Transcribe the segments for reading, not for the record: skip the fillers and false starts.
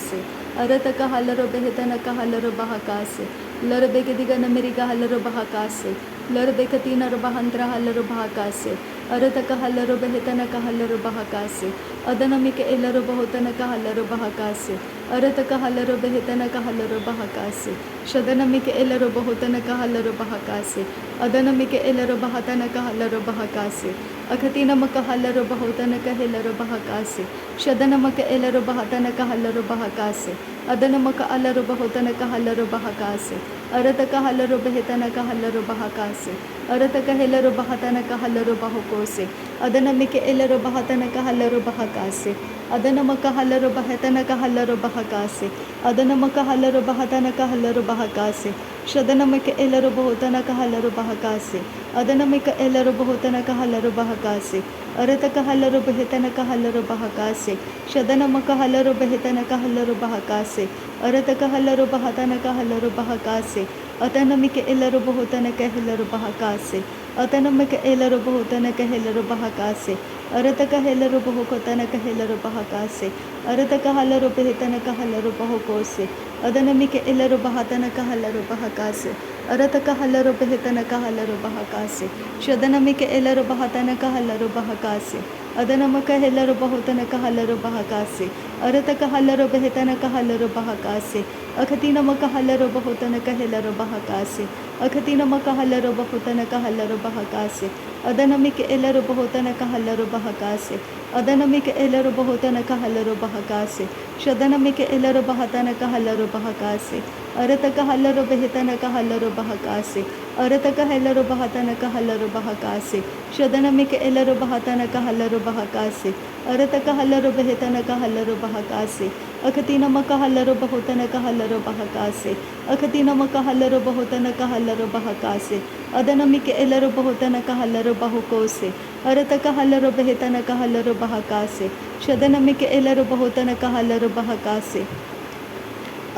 से अरतक हलरो बेहतनक हलरो बहका से लरबेग दिगन मेरिगा हलरो बहका से लरबेक तीन बहंत्र हलरो बहका से अरतक हलरो बेहतनक हलरो बहका से अदनमिक एलरो बहुतनक हलरो बहका से अरतक हलरो बेहतनक हलरो बहका से शदनमिक एलरो बहुतनक हलरो बहका से अदनमिक एलरो बहतनक हलरो बहका से अखतीनमक हलरो बहुतनक हेलरो बहका से शदनमक एलरो बहतनक हलरो बहका से अदनमक अलरो बहुतनक हलरो बहका से अरतक हलरो बेहतनक हलरो बहका से अरतक हेलरो बहतनक हलरो बहको से अदनमिक एलरो बहतनक हलरो बहका से अदनमक हलरो बहतनक हलरो बहका से अदनमक हलरो बहतनक हलरो बहका से शदनमक एलरो बहुतनक हलरो बहका से अदनमिक एलरो बहुतनक हलरो बहका से अरतक हलरो बेहतनक हलरो बहका से शदनमक हलरो बेहतनक हलरो बहका से अरतक हलरो बहतनक हलरो बहका से अतनमिक एलरो बहुतनक हेलरो बहका से अतनमिक एलरो बहुतनक हेलरो बहका से अरतक हेलरो बहुतनक हेलरो बहका से अरतक हलरो बेहतनक हलरो बहको से अदनमिक एलरो बहतनक हलरो बहका से अरतक हलरो बेहतनक हलरो बहका से शदनमिक एलरो बहतनक हलरो बहका से अदनमक हेलरो बहुतनक हलरो बहका से अरतक हलरो बेहतनक हलरो बहका से अखतीनमक हलरो बहुतनक हेलरो बहका से अखतीनमक हलरो बहुतनक हलरो बहका से अदनमिक एलरो बहुतनक हलरो बहका से अदनमिक एलरो बहुतनक हलरो बहका से शदनमिक एलरो बहतनक हलरो बहका से अरतक हलरो बेहतनक हलरो बहका से अरतक हेलरो बहतनक हलरो बहका से शदनमिक एलरो बहतनक हलरो बहका से अरतक हलरो बेहतनक हलरो बहका से अखतीनमक हलरो बहुतनक हलरो बहका से अखतीनमक हलरो बहुतनक हलरो बहका से अदनमिक एलरो बहुतनक हलरो बहको से अरतक हलरो बेहतनक हलरो बहका से शदनमिक एलरो बहुतनक हलरो बहका से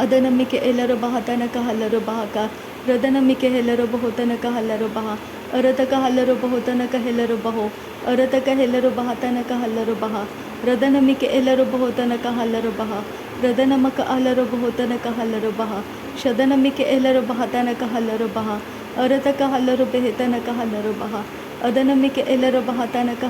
अदनमिक एलरो बहतनक हलरो बहका रदनमिक हेलरो बहुतनक हलरो बहा अरतक हलरो बहुतनक हेलरो बहो अरतक हेलरो बहतनक हलरो बहा रदनमिक एलरो बहुतनक हलरो बहा रदनमक अलरो बहुतनक हलरो बहा शदनमिक एलरो बहतनक हलरो बहा अरतक हलरो बेहतनक हलरो बहा अदनमिक एलरो बहतनक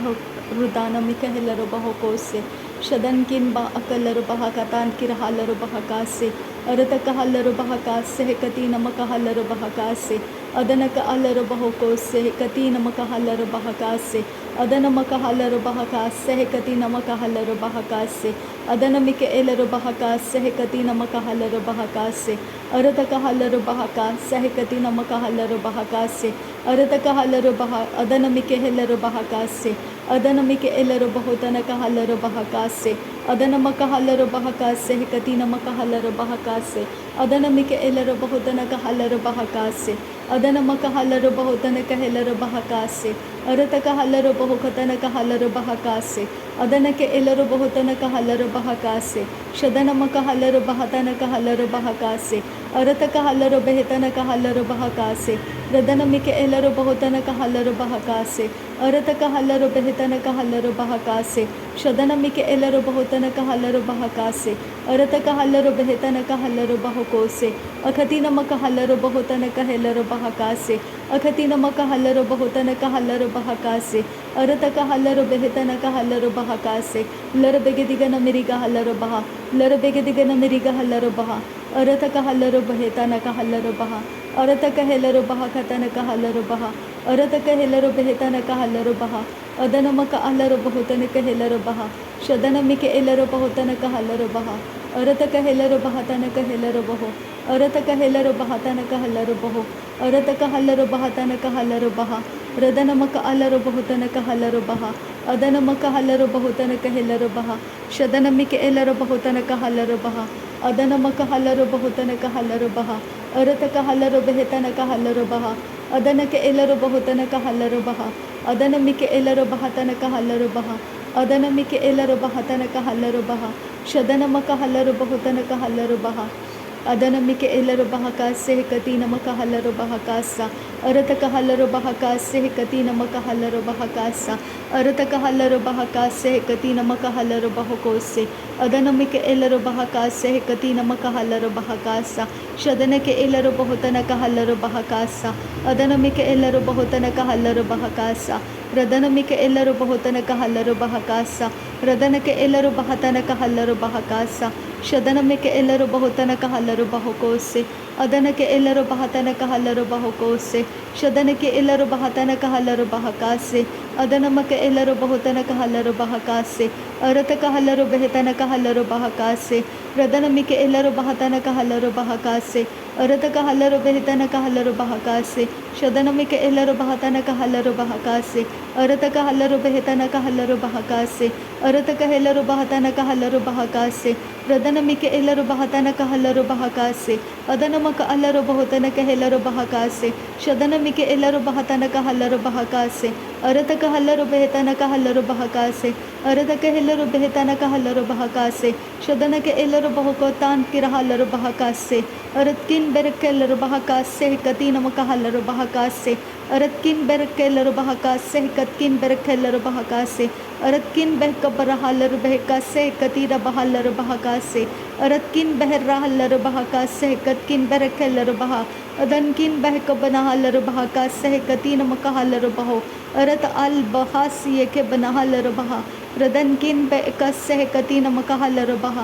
रुदानमिक हेलरो बहको से शदन किन बा अकलरो बहा कतान किर हलरो बहका से अरतक हलरो बहका से कती नमक हलरो बहका से अदनक अलरो बहको से कती नमक हलरो बहका से अदनमक हलरो बहका से कती नमक हलरो बहका से अदनमिक एलरो बहका से कती नमक हलरो बहका से अरतक हलरो बहका से कती नमक हलरो बहका से अरतक हलरो बहा अदनमिक हेलरो बहका से अदनमिक एलरो बहुतनक हलरो बहका से अदनमक हलरो बहका से कती नमक हलरो बहका से अदनमिक एलरो बहुतनक हलरो बहका से अदनमक हलरो बहुतनक हेलरो बहका से अरतक हलरो बहुकतनक हलरो बहका से अदनक एलरो बहुतनक हलरो बहका से शदनमक हलरो बहतनक हलरो बहका से अरतक हलरो बेहतनक हलरो बहका से रदनमिक एलरो बहुतनक हलरो बहका से अरतक हलरो बेहतनक हलरो बहका से शदनमिक एलरो बहुतनक हलरो बहका से अरतक हलरो बेहतनक हलरो बहको से अखतीनमक हलरो बहुतनक हेलरो बहका से अखतीनमक हलरो बहुतनक हलरो बहका से अरतक हलरो बेहतनक हलरो बहका से लरबेग दिगन मिरिगा हलरो बहा लरबेग दिगन मिरिगा हलरो बहा अरतक हलरो बेहतनक हलरो बहा अरतक हेलरो बहकतनक हलरो बहा अरतक हेलरो बेहतनक हलरो बहा अदनमक अलरो बहुतनक हेलरो बहा शदनमिक एलरो बहुतनक हलरो बहा अरतक हेलरो बहतनक हेलरो बहो अरतक हेलरो बहतनक हलरो बहो अरतक हलरो बहतनक हलरो बहा रदनमक अलरो बहुतनक हलरो बहा अदनमक हलरो बहुतनक हेलरो बहा शदनमिक एलरो बहुतनक हलरो बहा अदनमक हलरो बहुतनक हलरो बहा अरतक हलरो बेहतनक हलरो बहा अदनक एलरो बहुतनक हलरो बहा अदनमिक एलरो बहतनक हलरो बहा अदनमिक एलरो बहतनक हलरो बहा शदनमक हलरो बहुतनक हलरो बहा ಅದನಮಿಕೆ ಎಲ್ಲರು ಬಹಕಾಸೆ ಕತಿ ನಮಕ ಹಲ್ಲರು ಬಹಕಾಸ ಅರತಕ ಹಲ್ಲರು ಬಹಕಾಸೆ ಕತಿ ನಮಕ ಹಲ್ಲರು ಬಹಕಾಸ ಅರತಕ ಹಲ್ಲರು ಬಹಕಾಸೆ ಕತಿ ನಮಕ ಹಲ್ಲರು ಬಹಕೋಸೆ ಅದನಮಿಕೆ ಎಲ್ಲರು ಬಹಕಾಸೆ ಕತಿ ನಮಕ ಹಲ್ಲರು ಬಹಕಾಸ ಶದನಕ್ಕೆ ಎಲ್ಲರು ಬಹುತನಕ ಹಲ್ಲರು ಬಹಕಾಸ ಅದನಮಿಕೆ ಎಲ್ಲರು ಬಹುತನಕ ಹಲ್ಲರು ಬಹಕಾಸ ರದನಮಿಕೆ ಎಲ್ಲರು ಬಹುತನಕ ಹಲ್ಲರು ಬಹಕಾಸ ರದನಕ್ಕೆ ಎಲ್ಲರು ಬಹತನಕ ಹಲ್ಲರು ಬಹಕಾಸ ಶದನಮಿಕೆ ಎಲ್ಲರು ಬಹುತನಕ ಹಲ್ಲರು ಬಹಕೋಸೆ ಅದನಕ್ಕೆ ಎಲ್ಲರು ಬಹತನಕ ಹಲ್ಲರು ಬಹಕೋಸೆ ಶದನಕ್ಕೆ ಎಲ್ಲರು ಬಹತನಕ ಹಲ್ಲರು ಬಹಕಾಸೆ ಅದನಮಕ್ಕೆ ಎಲ್ಲರು ಬಹುತನಕ ಹಲ್ಲರು ಬಹಕಾಸೆ ಅರತಕ ಹಲ್ಲರು ಬೆಹತನಕ ಹಲ್ಲರು ಬಹಕಾಸೆ ರದನಮಿಕೆ ಎಲ್ಲರು ಬಹತನಕ ಹಲ್ಲರು ಬಹಕಾಸೆ ಅರತಕ ಹಲ್ಲರು ಬೆಹತನಕ ಹಲ್ಲರು ಬಹಕಾಸೆ ಶದನಮಿಕೆ ಎಲ್ಲರು ಬಹತನಕ ಹಲ್ಲರು ಬಹಕಾಸೆ ಅರತಕ ಹಲ್ಲರು ಬೆಹತನಕ ಹಲ್ಲರು ಬಹಕಾಸೆ ಅರತಕ ಎಲ್ಲರು ಬಹತನಕ ಹಲ್ಲರು ಬಹಕಾಸೆ ರದನಮಿಕೆ ಎಲ್ಲರು ಬಹತನಕ ಹಲ್ಲರು ಬಹಕಾಸೆ ಅದನಮಕ ಅಲ್ಲರು ಬಹುತನಕ ಹೆಲ್ಲರು ಬಹಕಾಸೆ ಶದನಮಿಕೆ ಎಲ್ಲರು ಬಹತನಕ ಹಲ್ಲರು ಬಹಕಾಸೆ ಅರತಕ ಹಲ್ಲರು ಬೆಹತನಕ ಹಲ್ಲರು ಬಹಕಾಸೆ ಅರತಕ ಹೆಲ್ಲರು ಬೆಹತನಕ ಹಲ್ಲರು ಬಹಕಾಸೆ ಶದನಕ್ಕೆ ಎಲ್ಲರು ಬಹುಕೋತಾನ್ ಕಿರ ಹಲ್ಲರು ಬಹಕಾಸೆ ಅರತ್ಕಿನ್ ಬೆರಕೆಲ್ಲರು ಬಹಕಾಸೆ ಕತಿ ನಮಕ ಹಲ್ಲರು ಬಹಕಾಸೆ ಅರತ್ಕಿನ್ ಬೆರಕೆಲ್ಲರು ಬಹಕಾಸೆ ಕತ್ಕಿನ್ ಬೆರಕೆಲ್ಲರು ಬಹಕಾಸೆ ಅರತ್ಕಿನ್ ಬೆಹಕಬ್ಬರ ಹಲ್ಲರು ಬೆಹಕಾಸೆ ಕತೀರ ಬಹಲ್ಲರು ಬಹಕಾಸೆ ಅರತ್ಕಿನ್ ಬೆಹರ್ರ ಹಲ್ಲರು ಬಹಕಾಸೆ ಕತ್ಕಿನ್ ಬೆರಕೆಲ್ಲರು ಬಹ ಅದನ್ಕಿನ್ ಬೆಹಕಬ್ಬನ ಹಲ್ಲರು ಬಹಕಾಸೆ ಕತಿ ನಮಕ ಹಲ್ಲರು ಬಹೋ ಅರತ್ ಅಲ್ ಬಹಾಸಿಯಕ್ಕೆ ಬನ ಹಲ್ಲರು ಬಹ ರದನ್ಕಿನ್ ಬೆಕಸೆ ಕತಿ ನಮಕ ಹಲ್ಲರು ಬಹ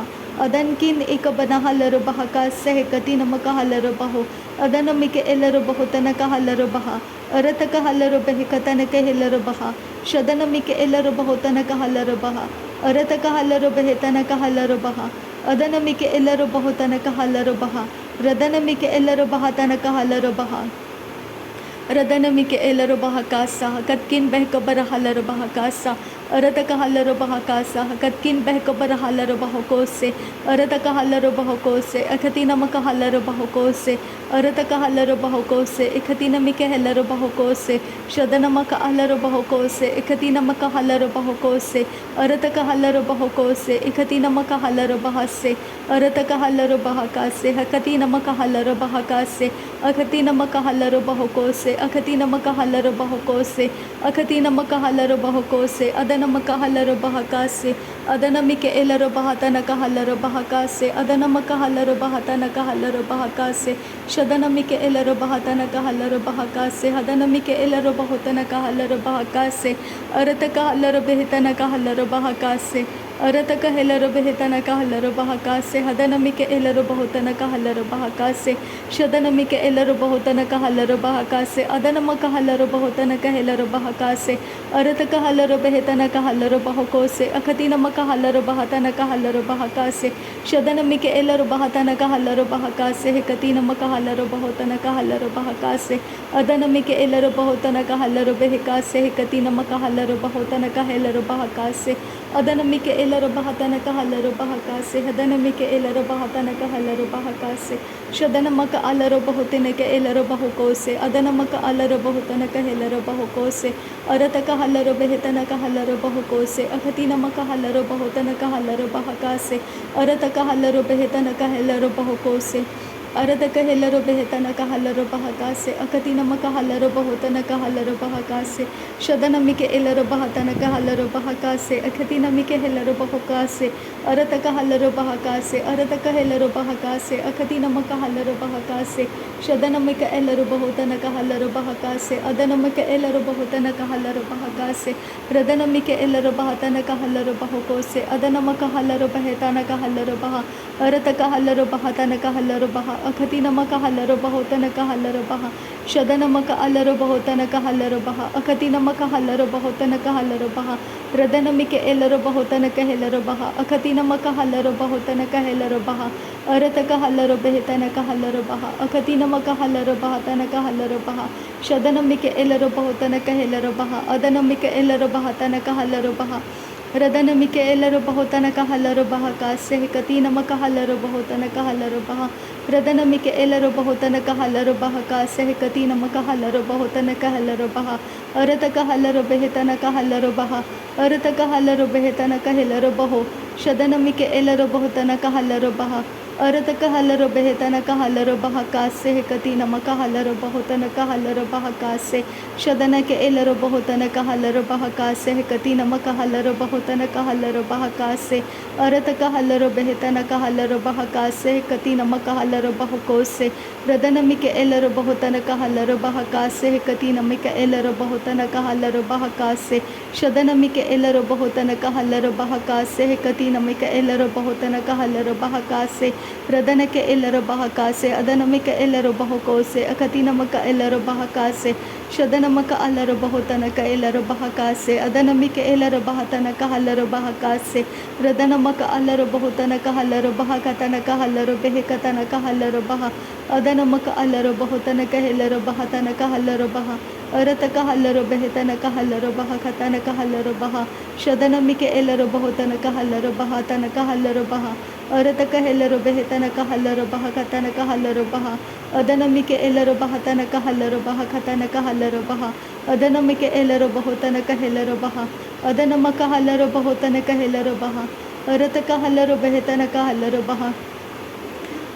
ಅದನ್ಕಿನ್ ಇಕ ಬನ ಹಲ್ಲರು ಬಹಕಾಸೆ ಕತಿ ನಮಕ ಹಲ್ಲರು ಬಹೋ ಅದನಮಿಕೆ ಎಲ್ಲರು ಬಹುತನಕ ಹಲ್ಲರು ಬಹ ಅರತಕ ಹಲ್ಲರು ಬೆಹಕತನಕ ಹೆಲ್ಲರು ಬಹ ಶದನಮಿಕೆ ಎಲ್ಲರು ಬಹುತನಕ ಹಲ್ಲರು ಬಹ ಅರತಕ ಹಲ್ಲರು ಬೆಹತನಕ ಹಲ್ಲರು ಬಹ ಅದನಮಿಕೆ ಎಲ್ಲರು ಬಹುತನಕ ಹಲ್ಲರು ಬಹ ರದನಮಿಕೆ ಎಲ್ಲರು ಬಹತನಕ ಹಲ್ಲರು ಬಹ ರದನಮಿಕೆ ಎಲ್ಲರು ಬಹಕಾಸ ಕತ್ಕಿನ್ ಬೆಹಕಬ್ಬರ ಹಲ್ಲರು ಬಹಕಾಸ ಅರತಕ ಹಲ್ಲರು ಬಹಕಾಸ ಕತ್ಕಿನ್ ಬೆಹಕಬ್ಬರ ಹಲ್ಲರು ಬಹಕೋಸೆ ಅರತಕ ಹಲ್ಲರು ಬಹಕೋಸೆ ಅಖತಿ ನಮಕ ಹಲ್ಲರು ಬಹಕೋಸೆ ಅರತಕ ಹಲ್ಲರು ಬಹಕೋಸೆ ಇಖತಿ ನಮಿಕೆ ಹೆಲ್ಲರು ಬಹಕೋಸೆ ಶದನಮಕ ಹಲ್ಲರು ಬಹಕೋಸೆ ಇಖತಿ ನಮಕ ಹಲ್ಲರು ಬಹಕೋಸೆ ಅರತಕ ಹಲ್ಲರು ಬಹಕೋಸೆ ಇಖತಿ ನಮಕ ಹಲ್ಲರು ಬಹಸೆ ಅರತಕ ಹಲ್ಲರು ಬಹಕಾಸೆ ಹಕತಿ ನಮಕ ಹಲ್ಲರು ಬಹಕಾಸೆ ಅಖತಿ ನಮಕ ಹಲ್ಲರು ಬಹಕೋಸೆ ಅಖತಿ ನಮಕ ಹಲ್ಲರು ಬಹಕೋಸೆ ಅಖತಿ ನಮಕ ಹಲ್ಲರು ಬಹಕೋಸೆ ಅದನಮಕ ಹಲ್ಲರು ಬಹಕಾಸೆ ಅದನಮಿಕೆ ಎಲ್ಲರು ಬಹತನಕ ಹಲ್ಲರು ಬಹಕಾಸೆ ಅದನಮಕ ಹಲ್ಲರು ಬಹತನಕ ಹಲ್ಲರು ಬಹಕಾಸೆ ಶದನಮಿಕೆ ಎಲ್ಲರು ಬಹತನಕ ಹಲ್ಲರು ಬಹಕಾಸೆ ಅದನಮಿಕೆ ಎಲ್ಲರು ಬಹುತನಕ ಹಲ್ಲರು ಬಹಕಾಸೆ ಅರತಕ ಹಲ್ಲರು ಬೆಹತನಕ ಹಲ್ಲರು ಬಹಕಾಸೆ ಅರತಕ ಹೆಲ್ಲರು ಬೆಹತನಕ ಹಲ್ಲರು ಬಹಕಾಸೆ ಹದನಮಿಕೆ ಎಲ್ಲರು ಬಹುತನಕ ಹಲ್ಲರು ಬಹಕಾಸೆ ಶದನಮಿಕೆ ಎಲ್ಲರು ಬಹುತನಕ ಹಲ್ಲರು ಬಹಕಾಸೆ ಅದನಮಕ ಹಲ್ಲರು ಬಹುತನಕ ಹೆಲ್ಲರು ಬಹಕಾಸೆ ಅರತಕ ಹಲ್ಲರು ಬೆಹತನಕ ಹಲ್ಲರು ಬಹಕೋಸೆ ಅಖತಿ ನಮಕ ಹಲ್ಲರು ಬಹತನಕ ಹಲ್ಲರು ಬಹಕಾಸೆ ಶದನಮಿಕೆ ಎಲ್ಲರು ಬಹತನಕ ಹಲ್ಲರು ಬಹಕಾಸೆ ಹೆಕತಿ ನಮಕ ಹಲ್ಲರು ಬಹುತನಕ ಹಲ್ಲರು ಬಹಕಾಸೆ ಅದನಮಿಕೆ ಎಲ್ಲರು ಬಹುತನಕ ಹಲ್ಲರು ಬೆಹಕಾಸೆ ಹೆಕತಿ ನಮಕ ಹಲ್ಲರು ಬಹುತನಕ ಹೆಲ್ಲರು ಬಹಕಾಸೆ ಅದನಮಿಕೆ ಎಲ್ಲರು ಬಹತನಕ ಹಲ್ಲರು ಬಹಕಾಸೆ ಹದನಮಿಕೆ ಎಲ್ಲರು ಬಹತನಕ ಹಲ್ಲರು ಬಹಕಾಸೆ ಶದನಮಕ ಅಲ್ಲರು ಬಹುತನಕ ಎಲ್ಲರು ಬಹುಕೋಸೆ ಅದನಮಕ ಅಲ್ಲರು ಬಹುತನಕ ಹೆಲ್ಲರು ಬಹುಕೋಸೆ ಅರತಕ ಹಲ್ಲರು ಬೆಹತನಕ ಹಲ್ಲರು ಬಹುಕೋಸೆ ಅಖತಿ ನಮಕ ಹಲ್ಲರು ಬಹುತನಕ ಹಲ್ಲರು ಬಹಕಾಸೆ ಅರತಕ ಹಲ್ಲರು ಬೆಹತನಕ ಹೆಲ್ಲರು ಬಹುಕೋಸೆ ಅರತಕ ಹೆಲ್ಲರು ಬೆಹತನಕ ಹಲ್ಲರು ಬಹಕಾಸೆ ಅಖತಿ ನಮಕ ಹಲ್ಲರು ಬಹುತನಕ ಹಲ್ಲರು ಬಹಕಾಸೆ ಶದನಮಿಕೆ ಎಲ್ಲರು ಬಹತನಕ ಹಲ್ಲರು ಬಹಕಾಸೆ ಅಖತಿ ನಮಿಕೆ ಹೆಲ್ಲರು ಬಹಕಾಸೆ ಅರತಕ ಹಲ್ಲರು ಬಹಕಾಸೆ ಅರತಕ ಹೆಲ್ಲರು ಬಹಕಾಸೆ ಅಖತಿ ನಮಕ ಹಲ್ಲರು ಬಹಕಾಸೆ ಶದನಮಿಕೆ ಎಲ್ಲರು ಬಹುತನಕ ಹಲ್ಲರು ಬಹಕಾಸೆ ಅದನಮಿಕೆ ಎಲ್ಲರು ಬಹುತನಕ ಹಲ್ಲರು ಬಹಕಾಸೆ ರದನಮಿಕೆ ಎಲ್ಲರು ಬಹತನಕ ಹಲ್ಲರು ಬಹಕೋಸೆ ಅದನಮಕ ಹಲ್ಲರು ಬೆಹತನಕ ಹಲ್ಲರು ಬಹ ಅರತಕ ಹಲ್ಲರು ಬಹತನಕ ಹಲ್ಲರು ಬಹ ಅಖತಿ ನಮಕ ಹಲ್ಲರು ಬಹುತನಕ ಹಲ್ಲರು ಬಹ ಶದನಮಕ ಅಲ್ಲರು ಬಹುತನಕ ಹಲ್ಲರು ಬಹ ಅಖತಿ ನಮಕ ಹಲ್ಲರು ಬಹುತನಕ ಹಲ್ಲರು ಬಹ ರದನಮಿಕೆ ಎಲ್ಲರು ಬಹುತನಕ ಹೆಲ್ಲರು ಬಹ ಅಖತಿ ನಮಕ ಹಲ್ಲರು ಬಹುತನಕ ಹೆಲ್ಲರು ಬಹ ಅರತಕ ಹಲ್ಲರು ಬೆಹತನಕ ಹಲ್ಲರು ಬಹ ಅಖತಿ ನಮಕ ಹಲ್ಲರು ಬಹತನಕ ಹಲ್ಲರು ಬಹ ಶದನಮಿಕೆ ಎಲ್ಲರು ಬಹುತನಕ ಹೆಲ್ಲರು ಬಹ ಅದನಮಿಕೆ ಎಲ್ಲರು ಬಹತನಕ ಹಲ್ಲರು ಬಹ ರದನಮಿಕೆ ಎಲ್ಲರು ಬಹುತನಕ ಹಲ್ಲರು ಬಹಕಾಸೆ ಕತಿ ನಮಕ ಹಲ್ಲರು ಬಹುತನಕ ಹಲ್ಲರು ಬಹ ರದನಮಿಕೆ ಎಲ್ಲರು ಬಹುತನಕ ಹಲ್ಲರು ಬಹಕಾಸೆ ಕತಿ ನಮಕ ಹಲ್ಲರು ಬಹುತನಕ ಹಲ್ಲರು ಬಹ ಅರತಕ ಹಲ್ಲರು ಬೆಹತನಕ ಹಲ್ಲರು ಬಹ ಅರತಕ ಹಲ್ಲರು ಬೆಹತನಕ ಹೆಲ್ಲರು ಬಹೋ ಶದನಮಿಕೆ ಎಲ್ಲರು ಬಹುತನಕ ಹಲ್ಲರು ಬಹ अरतक हलरो बेहतनक हलरो बहकासे कति नमक हलरो बहुतनक हलरो बहकासे शदनक एलरो बहुतनक हलरो बहकासे कति नमक हलरो बहुतनक हलरो बहकासे अरतक हलरो बेहतनक हलरो बहकासे कति नमक हलरो बहकोसे रदनमिक एलरो बहुतनक हलरो बहकासे कति नमिक एलरो बहुतनक हलरो बहकासे शदनमिक एलरो बहुतनक हलरो बहकासे कति नमिक एलरो बहुतनक हलरो बहकासे रदनके एलरो बहकासे अदनमिक एलरो बहकोसे अकति नमक एलरो बहकासे शदनमक अलरो बहुतनक एलरो बहकासे अदनमिक एलरो बहतनक हलरो बहकासे रदनमक अलरो बहुतनक हलरो बहकतनक हलरो बेहकतनक हलरो बह अदनमक अलरो बहुतनक एलरो बहतनक हलरो बह अरतक हलरो बेहतनक हलरो बहकतनक हलरो बह शदनमिक एलरो बहुतनक हलरो बहतनक हलरो बह अरतक हेलरो बेहतनक हलरो बहकतनक हलरो बह अदनमिक एलरो बहतनक हलरो बहकतनक हलरो बह अदनमिक एलरो बहुतनक हेलरो बह अदनमक हलरो बहुतनक हेलरो बह अरतक हलरो बेहतनक हलरो बह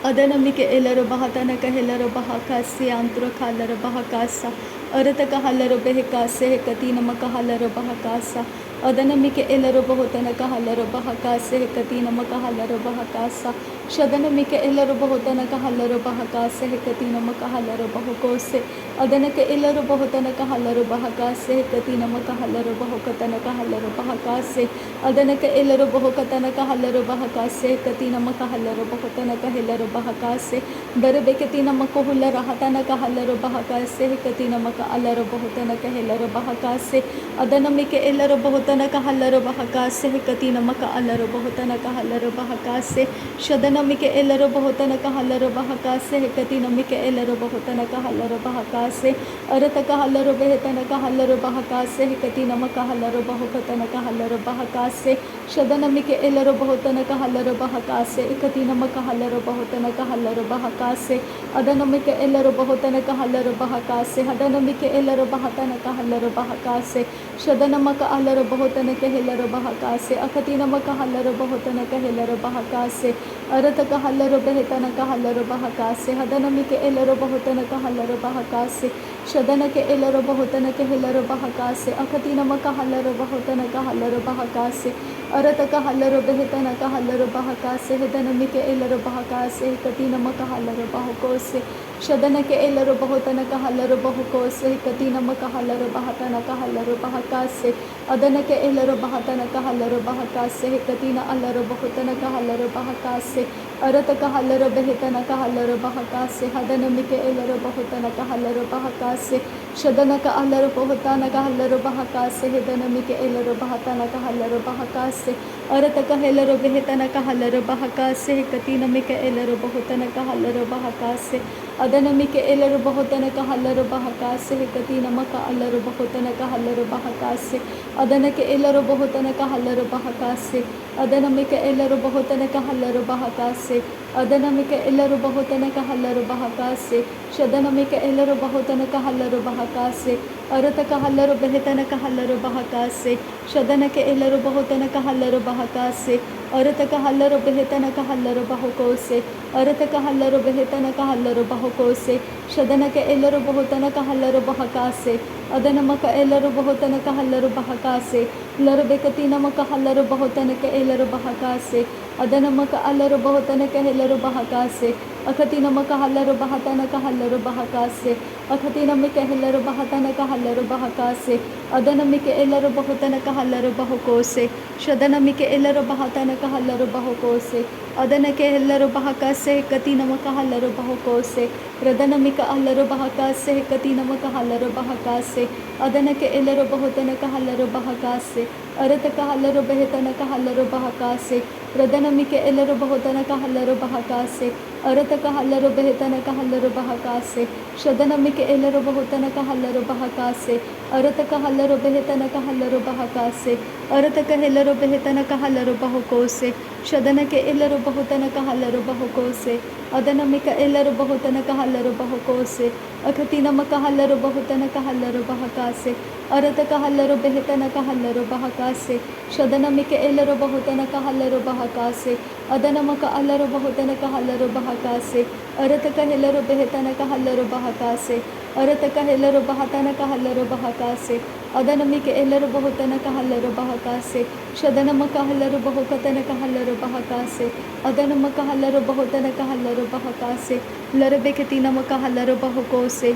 अदनमिक एलरो बहतनक हेलरो बहकासे आंतरो हलरो बहकासा अरतक हलरो बेहकासे कति नमक हलरो बहकासा अदनमिक एलरो बहुतनक हलरो बहकासे कति नमक हलरो बहकासा शदनमिक एलरो बहुतनक हलरो बहकासे कति नमक हलरो बहकोसे अदनक एलरो बहुतनक हलरो बहकासे कति नमक हलरो बहकतनक हलरो बहकासे अदनक एलरो बहुकतनक हलरो बहकासे कति नमक हलरो बहुतनक हेलरो बहकासे दरबे कति नमक हुलर हतनक हलरो बहकासे कति नमक अलरो बहुतनक हेलरो बहकासे अदनमिक एलरो बहुतनक हलरो बहकासे कति नमक अलरो बहुतनक हलरो बहकासे शदनमिक एलरो बहुतनक हलरो बहकासे कति नमिक एलरो बहुतनक हलरो बहकासे अरतक हलरो बेहतनक हलरो बहकासे कति नमक हलरो बहुकतनक हलरो बहकासे शदनमिक एलरो बहुतनक हलरो बहकासे कति नमक हलरो बहुतनक हलरो बहकासे अदनमिक एलरो बहुतनक हलरो बहकासे हदनमिक एलरो बहतनक हलरो बहकासे शदनमक अलरो बहुतनक हेलरो बहकासे अकति नमक हलरो बहुतनक हेलरो बहकासे अरतक हलरो बेहतनक हलरो बहकासे हदनमिक एलरो बहुतनक हलरो बहकासे शदनक एलरो बहुतनक हेलरो बहकासे अकति नमक हलरो बहुतनक हलरो बहकासे अरतक हलरो बेहतनक हलरो बहकासे हदनमिक एलरो बहकासे कति नमक हलरो बहकोसे शदनक एलरो बहुतनक हलरो बहकोसे कति नमक हलरो बहतनक हलरो बहकासे अदनक एलरो बहतनक हलरो बहकासे कति न अलरो बहुतनक हलरो बहकासे अरतक हलरो बेहतनक हलरो बहकासे हदनमिक एलरो बहुतनक हलरो बहकासे शदनक अलरो बहुतनक हलरो बहकासे हदनमिक एलरो बहतनक हलरो बहकासे अरतक हेलरो बेहतनक हलरो बहकासे कति नमिक एलरो बहुतनक हलरो बहकासे अदनमिक एलरो बहुतनक हलरो बहकासे कति नमक अलरो बहुतनक हलरो बहकासे अदनक एलरो बहुतनक हलरो बहकासे अदनमिक एलरो बहुतनक हलरो बहकासे अदनमिक एलरो बहुतनक हलरो बहकासे शदनमिक एलरो बहुतनक हलरो बहकासे अरतक हलरो बेहतनक हलरो बहकासे शदनक एलरो बहुतनक हलरो बहकासे अरतक हलरो बेहतनक हलरो बहकोसे अरतक हलरो बेहतनक हलरो बहकोसे शदनक एलरो बहुतनक हलरो बहकासे अदनमक एलरो बहुतनक हलरो बहकासे लरबे कति नमक हलरो बहुतनक एलरो बहकासे अदनमक अलरो बहुतनक हेलरो बहकासे अकति नमक हलरो बहतनक हलरो बहकासे अकति नमिक हेलरो बहतनक हलरो बहकासे अदनमिक एलरो बहुतनक हलरो बहकोसे शदनमिक एलरो बहतनक हलरो बहकोसे अदनक हेलरो बहकासे कति नमक हलरो बहकोसे रदनमिक अलरो बहकासे कति नमक हलरो बहकासे अदनक एलरो बहुतनक हलरो बहकासे अरतक हलरो बेहतनक हलरो बहकासे रदनमिक एलरो बहुतनक हलरो बहकासे अरतक हलरो बेहतनक हलरो बहकासे शदनमिक एलरो बहुतनक हलरो बहकासे अरतक हलरो बेहतनक हलरो बहकासे अरत कहेलरो बेहतन कहलरो बहुको से शदन के एलरो बहुतन कहलरो बहुको से अदनमिक एलरो बहुतन कहलरो बहुको से अखतिनम कहलरो बहुतन कहलरो बहका से अरत कहलरो बेहतन कहलरो बहका से शदनमिक एलरो बहुतन कहलरो बहका से अदनमक अलरो बहुतन कहलरो बहका से अरत कहेलरो बेहतन कहलरो बहका से अरत कहेलरो बहतन कहलरो बहका से अदनमिक एलरो बहुतन कहलरो बहका से शदनम कहलरो बहुकतन कहलरो बहका से अदनम कहलरो बहुतन कहलरो बहका से लरबे के तीनम कहलरो बहुको से।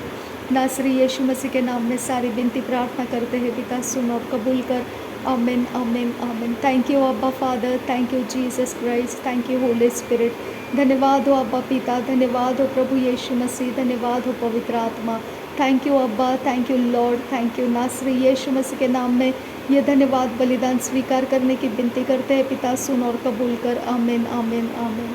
नासरी यीशु मसीह के नाम में सारी विनती प्रार्थना करते हैं पिता, सुन और कबूल कर। आमीन आमीन आमीन। थैंक यू अब्बा father, thank you Jesus Christ, thank you Holi spirit. धन्यवाद हो अब्बा पिता, धन्यवाद हो प्रभु यीशु मसीह, धन्यवाद हो पवित्र आत्मा। थैंक यू अब्बा, thank you Lord, thank you. नासरी यीशु मसीह के नाम में ये धन्यवाद बलिदान स्वीकार करने की विनती करते हैं पिता, सुन और कबूल कर। आमीन आमीन आमीन।